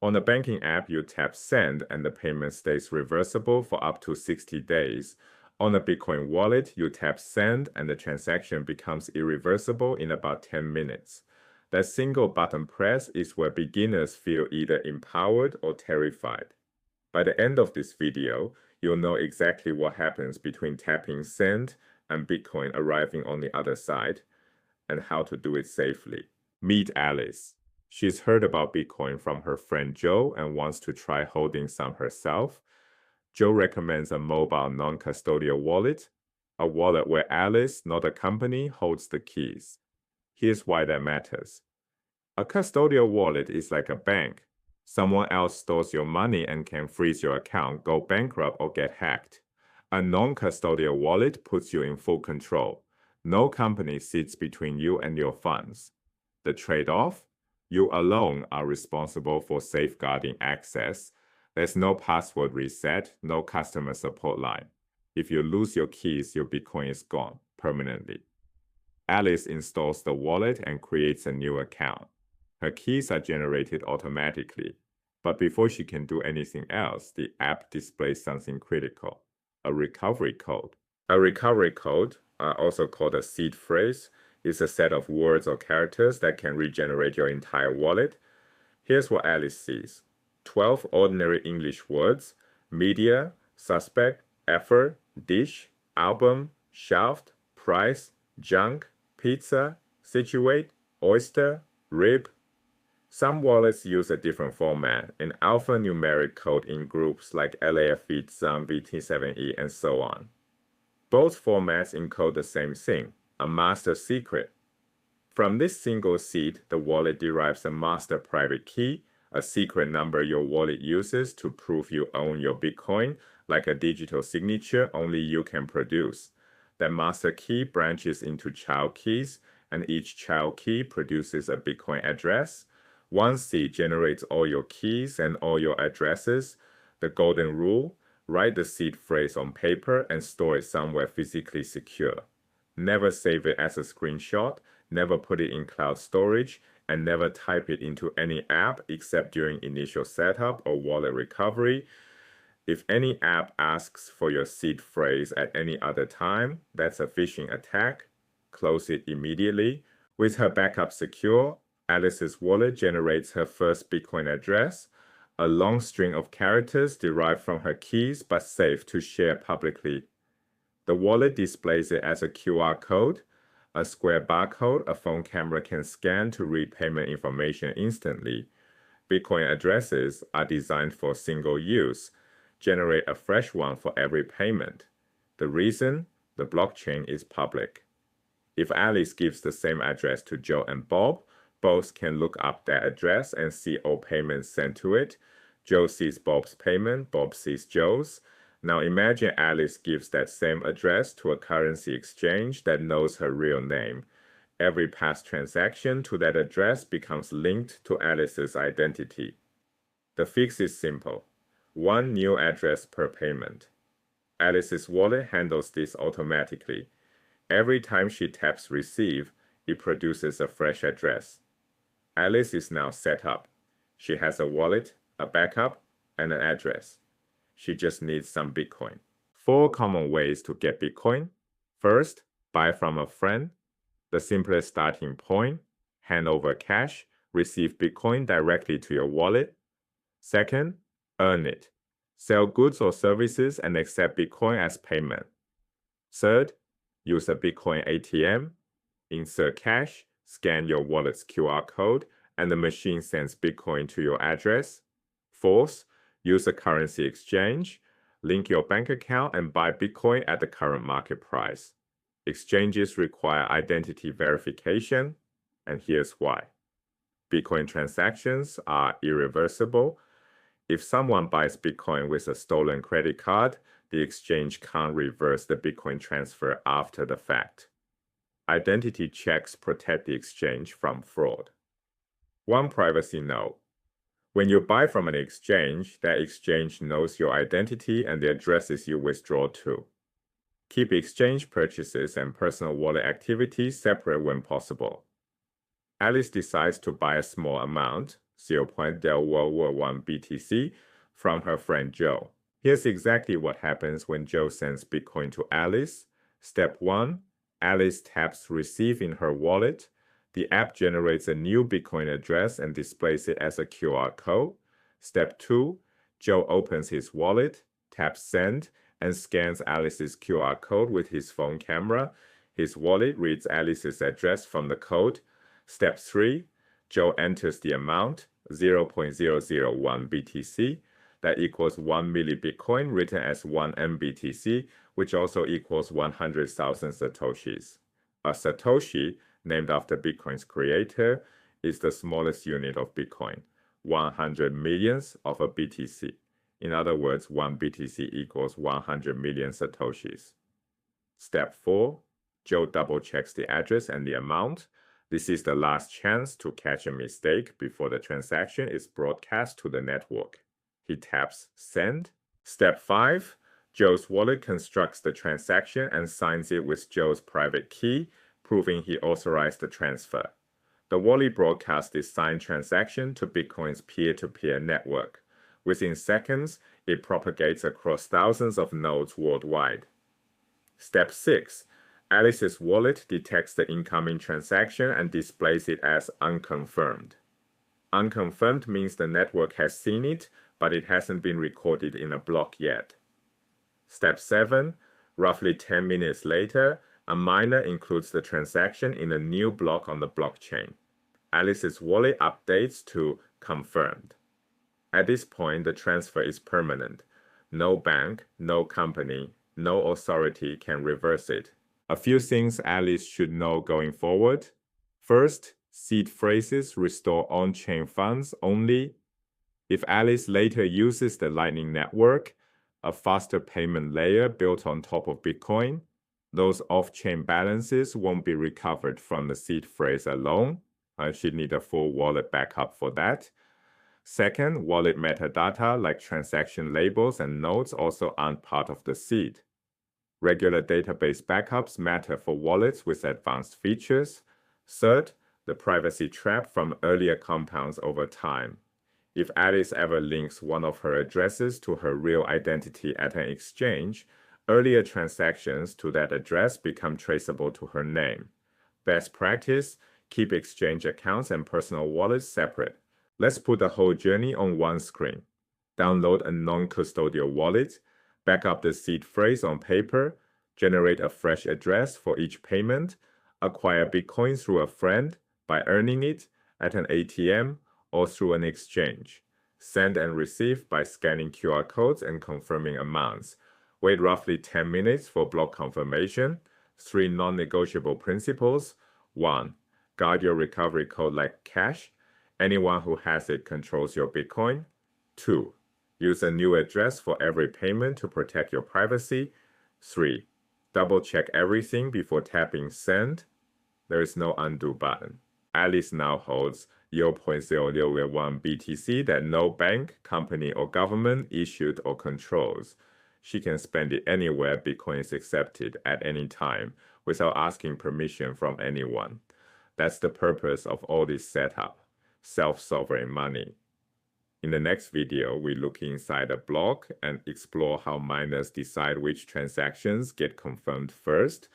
On the banking app, you tap send and the payment stays reversible for up to 60 days. On the Bitcoin wallet, you tap send and the transaction becomes irreversible in about 10 minutes. That single button press is where beginners feel either empowered or terrified. By the end of this video, you'll know exactly what happens between tapping send and Bitcoin arriving on the other side, and how to do it safely. Meet Alice. She's heard about Bitcoin from her friend Joe and wants to try holding some herself. Joe recommends a mobile non-custodial wallet, a wallet where Alice, not a company, holds the keys. Here's why that matters. A custodial wallet is like a bank. Someone else stores your money and can freeze your account, go bankrupt, or get hacked. A non-custodial wallet puts you in full control. No company sits between you and your funds. The trade-off? You alone are responsible for safeguarding access. There's no password reset, no customer support line. If you lose your keys, your Bitcoin is gone permanently. Alice installs the wallet and creates a new account. Her keys are generated automatically. But before she can do anything else, the app displays something critical, a recovery code. A recovery code, also called a seed phrase, is a set of words or characters that can regenerate your entire wallet. Here's what Alice sees. 12 ordinary English words: media, suspect, effort, dish, album, shaft, price, junk, pizza, situate, oyster, rib. Some wallets use a different format, an alphanumeric code in groups like LAFV, XUM, VT7E, and so on. Both formats encode the same thing, a master secret. From this single seed, the wallet derives a master private key, a secret number your wallet uses to prove you own your Bitcoin, like a digital signature only you can produce. That master key branches into child keys, and each child key produces a Bitcoin address. One seed generates all your keys and all your addresses. The golden rule: write the seed phrase on paper and store it somewhere physically secure. Never save it as a screenshot, never put it in cloud storage, and never type it into any app except during initial setup or wallet recovery. If any app asks for your seed phrase at any other time, that's a phishing attack. Close it immediately. With her backup secure, Alice's wallet generates her first Bitcoin address, a long string of characters derived from her keys but safe to share publicly. The wallet displays it as a QR code, a square barcode a phone camera can scan to read payment information instantly. Bitcoin addresses are designed for single use. Generate a fresh one for every payment. The reason? The blockchain is public. If Alice gives the same address to Joe and Bob, both can look up that address and see all payments sent to it. Joe sees Bob's payment, Bob sees Joe's. Now imagine Alice gives that same address to a currency exchange that knows her real name. Every past transaction to that address becomes linked to Alice's identity. The fix is simple: one new address per payment. Alice's wallet handles this automatically. Every time she taps receive, it produces a fresh address. Alice is now set up. She has a wallet, a backup, and an address. She just needs some Bitcoin. 4 common ways to get Bitcoin. First, buy from a friend. The simplest starting point: hand over cash, receive Bitcoin directly to your wallet. Second, earn it. Sell goods or services and accept Bitcoin as payment. Third, use a Bitcoin ATM. Insert cash, scan your wallet's QR code, and the machine sends Bitcoin to your address. Fourth, use a currency exchange. Link your bank account and buy Bitcoin at the current market price. Exchanges require identity verification, and here's why. Bitcoin transactions are irreversible. If someone buys Bitcoin with a stolen credit card, the exchange can't reverse the Bitcoin transfer after the fact. Identity checks protect the exchange from fraud. One privacy note: when you buy from an exchange, that exchange knows your identity and the addresses you withdraw to. Keep exchange purchases and personal wallet activities separate when possible. Alice decides to buy a small amount, 0.011 BTC from her friend Joe. Here's exactly what happens when Joe sends Bitcoin to Alice. Step 1. Alice taps Receive in her wallet. The app generates a new Bitcoin address and displays it as a QR code. Step 2. Joe opens his wallet, taps Send, and scans Alice's QR code with his phone camera. His wallet reads Alice's address from the code. Step 3. Joe enters the amount, 0.001 BTC. That equals 1 millibitcoin written as 1 MBTC, which also equals 100,000 satoshis. A satoshi, named after Bitcoin's creator, is the smallest unit of Bitcoin, 100 millionths of a BTC. In other words, 1 BTC equals 100 million satoshis. Step 4. Joe double-checks the address and the amount. This is the last chance to catch a mistake before the transaction is broadcast to the network. He taps Send. Step 5. Joe's wallet constructs the transaction and signs it with Joe's private key, proving he authorized the transfer. The wallet broadcasts this signed transaction to Bitcoin's peer-to-peer network. Within seconds, it propagates across thousands of nodes worldwide. Step 6. Alice's wallet detects the incoming transaction and displays it as unconfirmed. Unconfirmed means the network has seen it, but it hasn't been recorded in a block yet. Step 7. Roughly 10 minutes later, a miner includes the transaction in a new block on the blockchain. Alice's wallet updates to confirmed. At this point, the transfer is permanent. No bank, no company, no authority can reverse it. A few things Alice should know going forward. First, seed phrases restore on-chain funds only. If Alice later uses the Lightning Network, a faster payment layer built on top of Bitcoin, those off-chain balances won't be recovered from the seed phrase alone. She'd need a full wallet backup for that. Second, wallet metadata like transaction labels and nodes also aren't part of the seed. Regular database backups matter for wallets with advanced features. Third, the privacy trap from earlier compounds over time. If Alice ever links one of her addresses to her real identity at an exchange, earlier transactions to that address become traceable to her name. Best practice, keep exchange accounts and personal wallets separate. Let's put the whole journey on one screen. Download a non-custodial wallet, back up the seed phrase on paper, generate a fresh address for each payment, acquire Bitcoin through a friend by earning it at an ATM or through an exchange. Send and receive by scanning QR codes and confirming amounts. Wait roughly 10 minutes for block confirmation. 3 non-negotiable principles. 1. Guard your recovery code like cash. Anyone who has it controls your Bitcoin. 2. Use a new address for every payment to protect your privacy. 3. Double-check everything before tapping Send. There is no undo button. Alice now holds 0.001 BTC that no bank, company, or government issued or controls. She can spend it anywhere Bitcoin is accepted at any time without asking permission from anyone. That's the purpose of all this setup, self-sovereign money. In the next video, we look inside a block and explore how miners decide which transactions get confirmed first